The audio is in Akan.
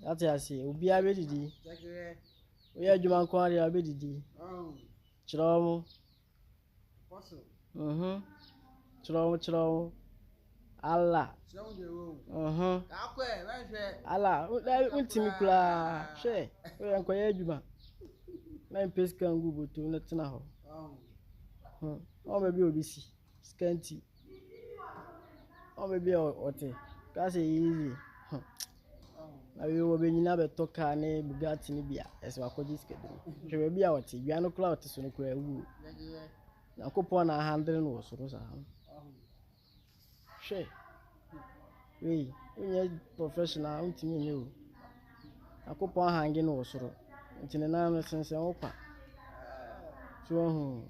That's I say. Ubi abedidi. We are Juma Kwari abedidi. Chromo. Chromo. Allah. Allah. Ultimi kula. She. We are Kwaya Juma. Na pesca ngubu to na tena ho. O maybe obisi. Scanty. O maybe ote. Kasi easy. Na we will be never talk any Bugatti Nibia as we could discuss. She will be out. You are no cloud to soon. Now, coupon a handle no so. She. We are professional to me. You. A coupon hanging no so. It's in an arm since I open. So,